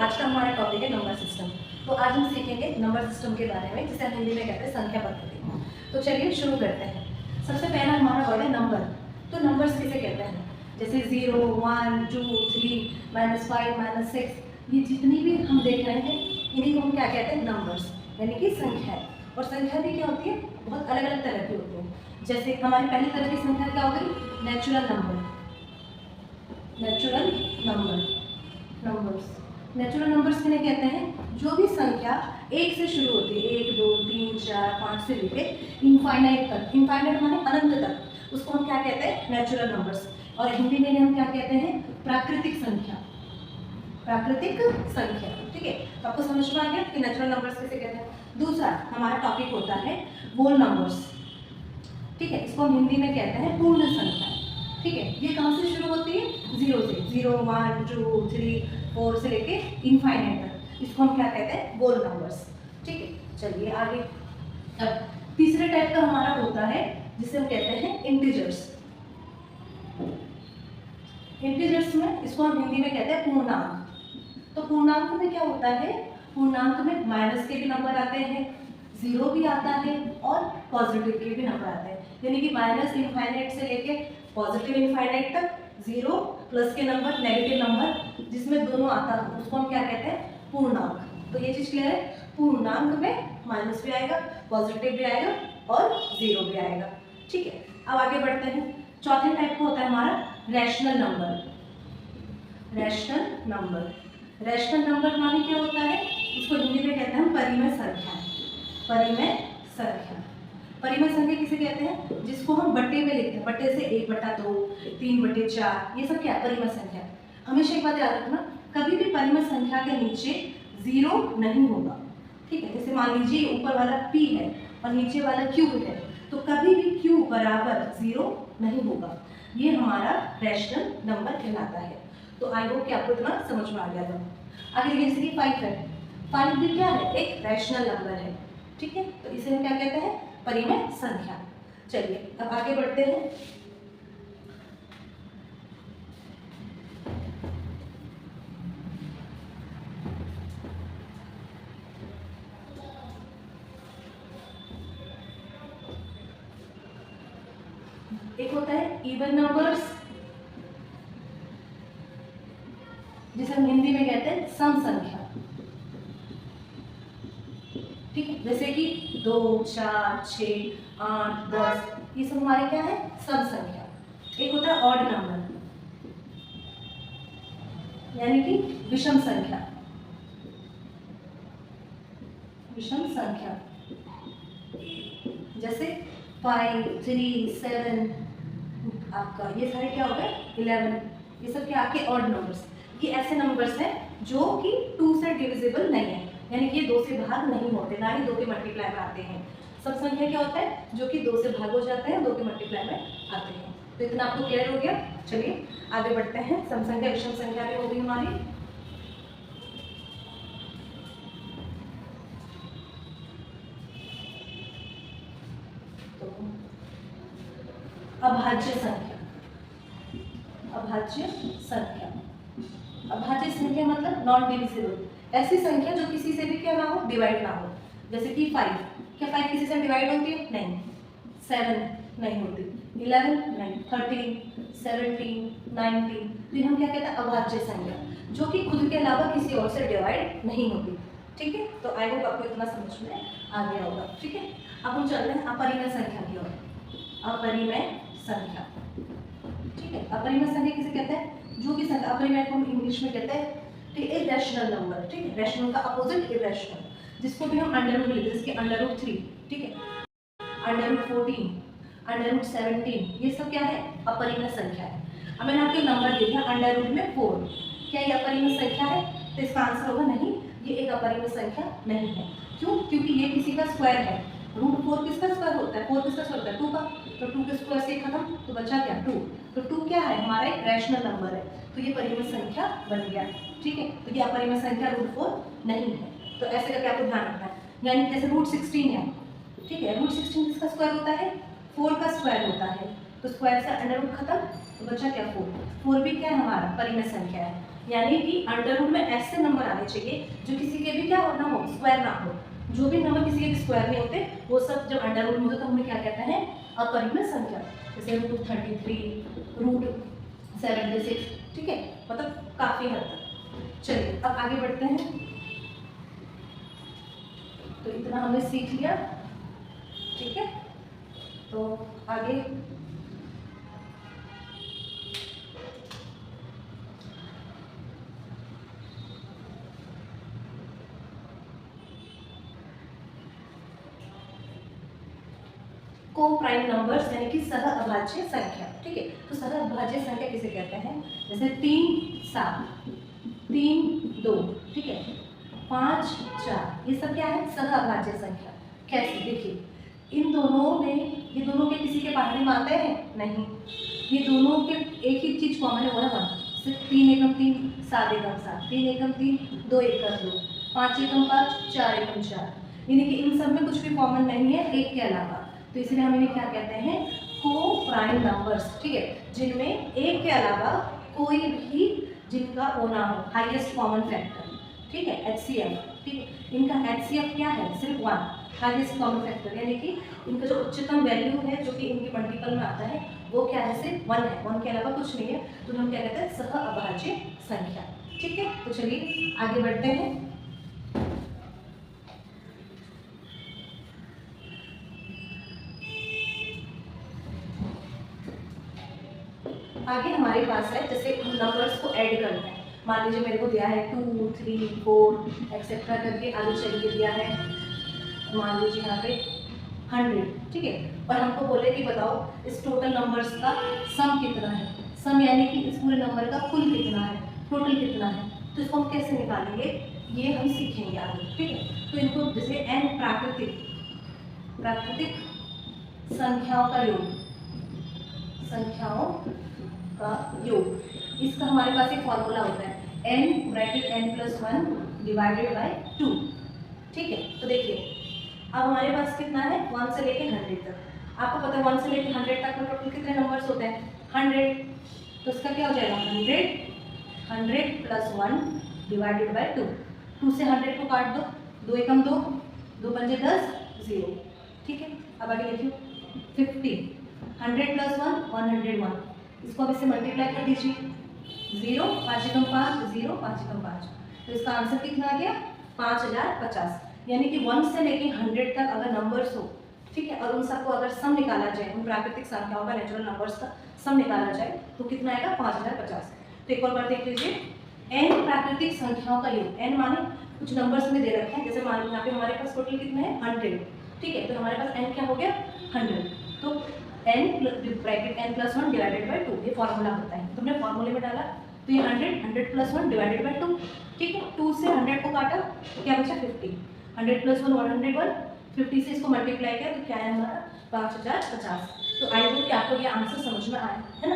आज का हमारा टॉपिक है नंबर सिस्टम। तो आज हम सीखेंगे नंबर सिस्टम के बारे में, जिसे हम हिंदी में कहते हैं संख्या पद्धति। तो चलिए शुरू करते हैं। सबसे पहला हमारा वर्ड है नंबर। तो नंबर्स किसे कहते हैं? जैसे 0, 1, 2, 3, -5, -6, ये जितनी भी हम देख रहे हैं इन्हीं को हम क्या कहते हैं? नंबर्स, यानी कि संख्या। और संख्या भी क्या होती है? बहुत अलग अलग तरह की होती है। जैसे हमारी पहली तरह की संख्या क्या हो गई? Natural number. Natural numbers natural numbers किन्हें कहते हैं? जो भी संख्या एक से शुरू होती है, 1, 2, 3, 4, 5 से लेके इनफाइनाइट तक। इनफाइनाइट माने अनंत तक, उसको हम क्या कहते हैं? Natural numbers. और हिंदी में हम क्या कहते हैं? प्राकृतिक संख्या। प्राकृतिक संख्या, ठीक है। तो आपको समझ में आ गया कि नेचुरल नंबर्स किसे कहते हैं। दूसरा हमारा टॉपिक होता है होल नंबर्स, ठीक है। इसको हम हिंदी में कहते हैं पूर्ण संख्या, ठीक है। ये कहाँ से शुरू होती है? 0 से। 0, 1, 2, 3, 4 से लेके इनफाइनाइट तक, इसको हम क्या कहते हैं? होल नंबर्स, ठीक है। चलिए आगे। अब तीसरे टाइप का हमारा होता है जिसे हम कहते हैं इंटीजर्स। इंटीजर्स में इसको हम हिंदी में कहते हैं पूर्णांक। तो पूर्णांक में क्या होता है? पूर्णांक में माइनस के भी नंबर आते हैं, 0 भी आता है और पॉजिटिव के भी नंबर आते हैं। यानी कि माइनस इनफाइनाइट से लेके पॉजिटिव इनफाइनाइट तक, 0 प्लस के नंबर, नेगेटिव नंबर जिसमें दोनों आता है, उसको हम क्या कहते हैं? पूर्णांक। तो ये चीज क्लियर है? पूर्णांक में माइनस भी आएगा, पॉजिटिव भी आएगा और 0 भी आएगा, ठीक है। अब आगे बढ़ते हैं। चौथे टाइप का होता है हमारा रैशनल नंबर। रैशनल नंबर माने क्या होता है? इसको हिंदी में कहते हैं हम परिमेय संख्या। परिमेय संख्या किसे कहते हैं? जिसको हम बट्टे में लिखते हैं, बट्टे से 1/2, 3/4, ये सब क्या है? परिमेय संख्या। हमेशा एक बात याद रखना, कभी भी परिमेय संख्या के नीचे 0 नहीं होगा, ठीक है। जैसे मान लीजिए ऊपर वाला p है और नीचे वाला q है, तो कभी भी q बराबर 0 नहीं होगा। ये हमारा रैशनल नंबर कहलाता है। तो आई होप कि आपको इतना समझ में आ गया था। आगे जैसे कि 5 है। 5 भी क्या है? एक रैशनल नंबर है, ठीक है। तो इसे हम क्या कहते हैं? परिमेय संख्या। चलिए अब आगे बढ़ते हैं। एक होता है इवन नंबर्स, जिसे हम हिंदी में कहते हैं सम संख्या, ठीक है। जैसे कि 2, 4, 6, 8, 10, ये सब हमारे क्या है? सम संख्या। एक होता है ऑड नंबर, यानी कि विषम संख्या। जैसे 5, 3, 7, आपका ये सारे क्या हो गए? 11, ये सब क्या आपके ऑड नंबर्स। ये ऐसे नंबर्स हैं जो कि 2 से डिविजिबल नहीं है, यानी कि ये 2 से भाग नहीं होते, ना ही 2 के मल्टीप्लाई में आते हैं। सब संख्या क्या होता है? जो कि 2 से भाग हो जाते हैं, 2 के मल्टीप्लाई में आते हैं। तो इतना आपको क्लियर हो गया। चलिए आगे बढ़ते हैं। सम संख्या, विषम संख्या भी हो गई हमारी। अभाज्य संख्या। अभाज्य संख्या मतलब नॉन डिविजिबल, ऐसी संख्या जो किसी से भी क्या ना हो? डिवाइड ना हो। जैसे कि 5, क्या 5 किसी से डिवाइड होती है? नहीं। 7 नहीं होती, 11 नहीं, 13, 17, 19, तो ये हम क्या कहते हैं? अभाज्य संख्या, जो कि खुद के अलावा किसी और से डिवाइड नहीं होती, ठीक है। तो आई होप आपको इतना समझ में आ गया होगा, ठीक है। अब हम चलते हैं अपरिमेय संख्या की ओर। अपरिमेय संख्या, ठीक है। अपरिमेय संख्या किसे कहते हैं? जो भी संख्या, अपरिमेय को हम इंग्लिश में कहते हैं इरेशनल नंबर, ठीक है। रैशनल का अपोजिट इरेशनल, जिसको भी हम अंडर रूट लेते हैं, जैसे √3, ठीक है, √14, √17, ये सब क्या है? अपरिमेय संख्या है। अब मैंने आपको नंबर दे दिया √4, क्या ये अपरिमेय संख्या है? तो इसका आंसर होगा नहीं, ये एक अपरिमेय संख्या नहीं है। क्यों? क्योंकि ये किसी का स्क्वायर है। √4 किसका स्क्वायर होता है? 4 किसका स्क्वायर होता है? 2 का। तो 2 के स्क्वायर से खत्म, तो बचा क्या? 2। तो 2 क्या है? हमारा एक रैशनल नंबर है, तो ये परिमेय संख्या बन गया, ठीक है। तो ये अपरिमेय संख्या √4 नहीं है। तो ऐसे करके आपको ध्यान रखना है। यानी जैसे √16 है, ठीक है, √16 किसका स्क्वायर होता है? 4 का स्क्वायर होता है। तो स्क्वायर से अंडर रूट खत्म, तो बचा क्या? 4। 4 भी क्या है? हमारा परिमेय संख्या है। यानी कि अंडर रूट में ऐसे नंबर आने चाहिए जो किसी के भी क्या ना हो, स्क्वायर ना हो। जो भी नंबर किसी के स्क्वायर नहीं होते वो सब जब अंडर रूट में होते तो हमें क्या कहते हैं, अपरिमेय संख्या। जैसे √33, √76, ठीक है, मतलब काफी हद तक। चलिए अब आगे बढ़ते हैं। तो इतना हमने सीख लिया, ठीक है। तो आगे को प्राइम नंबर्स यानी कि सह अभाज्य संख्या, ठीक है। तो सह अभाज्य संख्या किसे कहते हैं, जैसे 3 7, 3 2, ठीक है, 5 4, ये सब क्या है, सह अभाज्य संख्या। कैसे, देखिए इन दोनों में, ये दोनों के किसी के बाहरी मानते हैं नहीं, ये दोनों के एक ही चीज कॉमन है, वो है 1। सिर्फ 3 एकम 3, 7 एकम 7, 3 एकम 3, 2 एकम 2, 5 एकम 5, 4 एकम 4, यानी कि इन सब में कुछ भी कॉमन नहीं है एक के अलावा। तो इसलिए हम इन्हें क्या कहते हैं, को प्राइम नंबर्स, ठीक है, जिनमें एक के अलावा कोई भी जिनका वो ना हो, हाईएस्ट कॉमन फैक्टर, ठीक है, HCF, ठीक है। इनका HCF क्या है, सिर्फ 1, हाईएस्ट कॉमन फैक्टर, यानी कि इनका जो उच्चतम वैल्यू है जो कि इनके मल्टीपल में आता है वो क्या है, सिर्फ 1 है, 1 के अलावा कुछ नहीं है। तो हम क्या कहते हैं, सह अभाज्य संख्या, ठीक है। तो चलिए आगे बढ़ते हैं। आगे हमारे पास है, जैसे हम नंबर्स को ऐड करते हैं। मान लीजिए मेरे को दिया है 2 3 4 एक्सेट्रा करके आगे चलिए दिया है, मान लीजिए यहाँ पे 100, ठीक है। और हमको बोले कि बताओ इस टोटल नंबर्स का सम कितना है। सम यानी कि इस पूरे नंबर का कुल कितना है, टोटल कितना है। तो इसको हम कैसे निकालेंगे ये हम सीखेंगे आगे, ठीक है। तो इनको जैसे n प्राकृतिक संख्याओं का योग, संख्याओं का योग, इसका हमारे पास एक फॉर्मूला होता है, n(n+1) डिवाइडेड बाय 2, ठीक है। तो देखिए अब हमारे पास कितना है, 1 से लेके 100 तक। आपको पता है 1 से लेके 100 तक में टोटल कितने नंबर्स होते हैं, 100। तो इसका क्या हो जाएगा, 100 डिवाइडेड बाय 2। 2 से 100 को काट दो, 2 एकम 2, 2 पंजे 10, 0, ठीक है। अब आगे देखिए 50, 100+1 101, इसको अब इससे मल्टीप्लाई कर दीजिए, 0 5 एकम 5, 0 5 एकम 5। तो इसका आंसर कितना आ गया, 5050। यानी कि 1 से लेके 100 तक अगर नंबर्स हो, ठीक है, और उन सबको अगर सम निकाला जाए, उन प्राकृतिक संख्याओं का, नेचुरल नंबर्स का सम निकाला जाए तो कितना आएगा, 5050। तो एक और बार देख लीजिए, n प्राकृतिक संख्याओं का योग, n माने कुछ नंबर्स में दे रखे हैं, जैसे मान यहाँ पे हमारे पास टोटल कितने हैं, 100, ठीक है। तो हमारे पास n क्या हो गया, 100। तो n+1 डिवाइडेड बाय 2 ये फॉर्मूला होता है। तो हमने फॉर्मूले में डाला, तो ये 100+1 डिवाइडेड बाय 2, ठीक है। 2 से 100 को काटा तो क्या बचा, 50, 100+1 101, 50 से इसको मल्टीप्लाई किया तो क्या है हमारा, 5050। तो आई होप कि आपको ये आंसर समझ में आया है ना।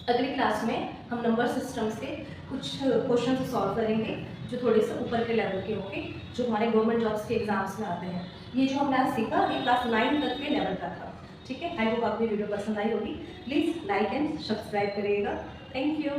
अगली क्लास में हम नंबर सिस्टम्स के कुछ क्वेश्चन सॉल्व करेंगे जो थोड़े से ऊपर के लेवल के होंगे, जो हमारे गवर्नमेंट जॉब्स के एग्जाम्स में आते हैं। ये जो हमने आज सीखा ये क्लास 9 तक के लेवल का था, ठीक है। आई होप आपको वीडियो पसंद आई होगी। प्लीज़ लाइक एंड सब्सक्राइब करिएगा। Thank you.